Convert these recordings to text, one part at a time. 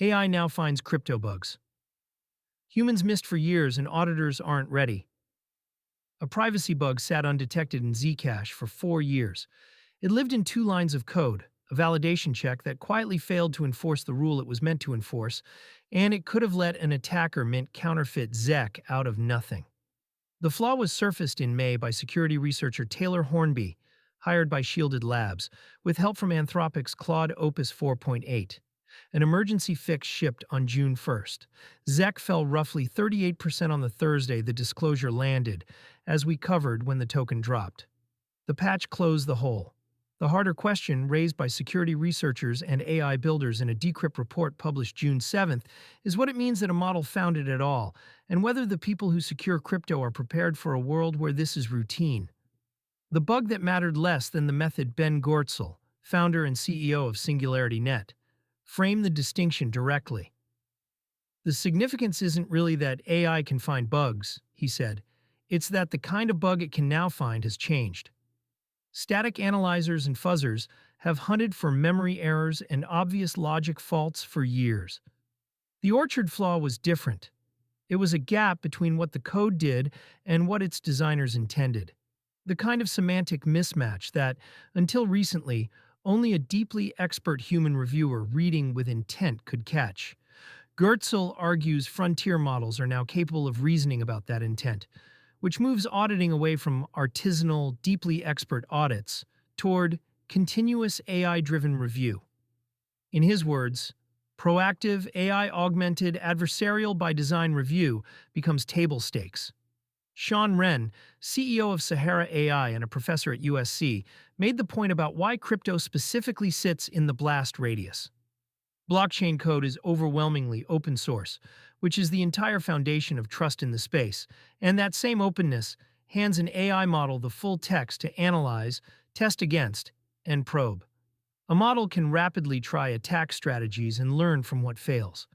AI now finds crypto bugs. Humans missed for years and auditors aren't ready. A privacy bug sat undetected in Zcash for 4 years. It lived in 2 lines of code, a validation check that quietly failed to enforce the rule it was meant to enforce, and it could have let an attacker mint counterfeit ZEC out of nothing. The flaw was surfaced in May by security researcher Taylor Hornby, hired by Shielded Labs, with help from Anthropic's Claude Opus 4.8. An emergency fix shipped on June 1st. ZEC fell roughly 38% on the Thursday the disclosure landed, as we covered when the token dropped. The patch closed the hole. The harder question, raised by security researchers and AI builders in a Decrypt report published June 7th, is what it means that a model found it at all, and whether the people who secure crypto are prepared for a world where this is routine. The bug that mattered less than the method Ben Goertzel, founder and CEO of SingularityNet, framed the distinction directly. The significance isn't really that AI can find bugs, he said. It's that the kind of bug it can now find has changed. Static analyzers and fuzzers have hunted for memory errors and obvious logic faults for years. The orchard flaw was different. It was a gap between what the code did and what its designers intended. The kind of semantic mismatch that, until recently, only a deeply expert human reviewer reading with intent could catch. Goertzel argues frontier models are now capable of reasoning about that intent, which moves auditing away from artisanal, deeply expert audits toward continuous AI-driven review. In his words, proactive, AI-augmented, adversarial-by-design review becomes table stakes. Sean Wren, CEO of Sahara AI and a professor at USC, made the point about why crypto specifically sits in the blast radius. Blockchain code is overwhelmingly open source, which is the entire foundation of trust in the space, and that same openness hands an AI model the full text to analyze, test against, and probe. A model can rapidly try attack strategies and learn from what fails.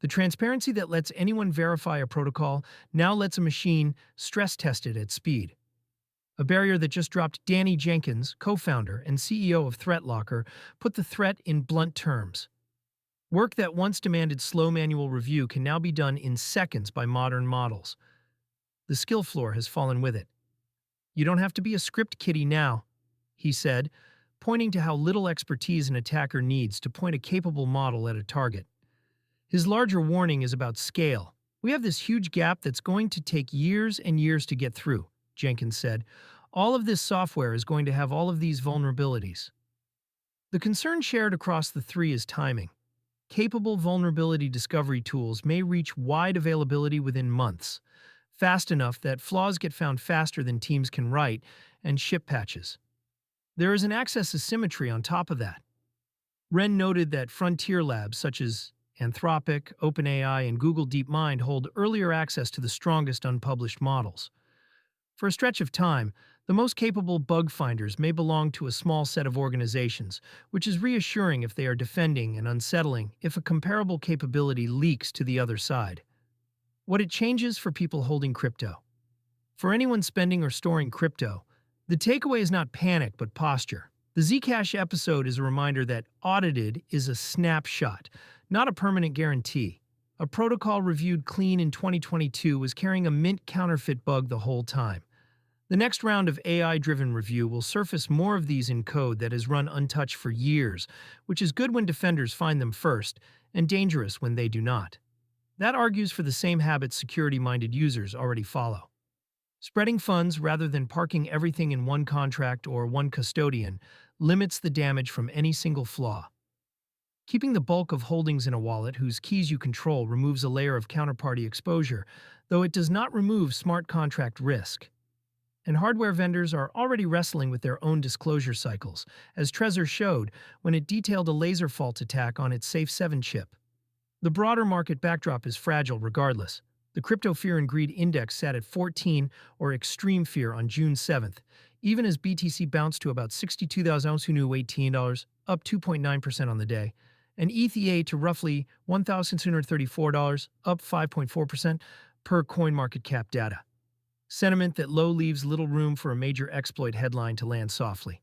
The transparency that lets anyone verify a protocol now lets a machine stress test it at speed. A barrier that just dropped. Danny Jenkins, co-founder and CEO of ThreatLocker, put the threat in blunt terms. Work that once demanded slow manual review can now be done in seconds by modern models. The skill floor has fallen with it. You don't have to be a script kiddie now, he said, pointing to how little expertise an attacker needs to point a capable model at a target. His larger warning is about scale. We have this huge gap that's going to take years and years to get through, Jenkins said. All of this software is going to have all of these vulnerabilities. The concern shared across the three is timing. Capable vulnerability discovery tools may reach wide availability within months, fast enough that flaws get found faster than teams can write and ship patches. There is an access asymmetry on top of that. Wren noted that frontier labs such as Anthropic, OpenAI, and Google DeepMind hold earlier access to the strongest unpublished models. For a stretch of time, the most capable bug finders may belong to a small set of organizations, which is reassuring if they are defending and unsettling if a comparable capability leaks to the other side. What it changes for people holding crypto. For anyone spending or storing crypto, the takeaway is not panic but posture. The Zcash episode is a reminder that audited is a snapshot, not a permanent guarantee. A protocol reviewed clean in 2022 was carrying a mint counterfeit bug the whole time. The next round of AI-driven review will surface more of these in code that has run untouched for years, which is good when defenders find them first, and dangerous when they do not. That argues for the same habits security-minded users already follow. Spreading funds rather than parking everything in one contract or one custodian limits the damage from any single flaw. Keeping the bulk of holdings in a wallet whose keys you control removes a layer of counterparty exposure, though it does not remove smart contract risk. And hardware vendors are already wrestling with their own disclosure cycles, as Trezor showed when it detailed a laser fault attack on its Safe 7 chip. The broader market backdrop is fragile regardless. The Crypto Fear and Greed Index sat at 14, or extreme fear, on June 7th, even as BTC bounced to about $62,018, up 2.9% on the day, and ETH to roughly $1,634, up 5.4% per CoinMarketCap data. Sentiment that low leaves little room for a major exploit headline to land softly.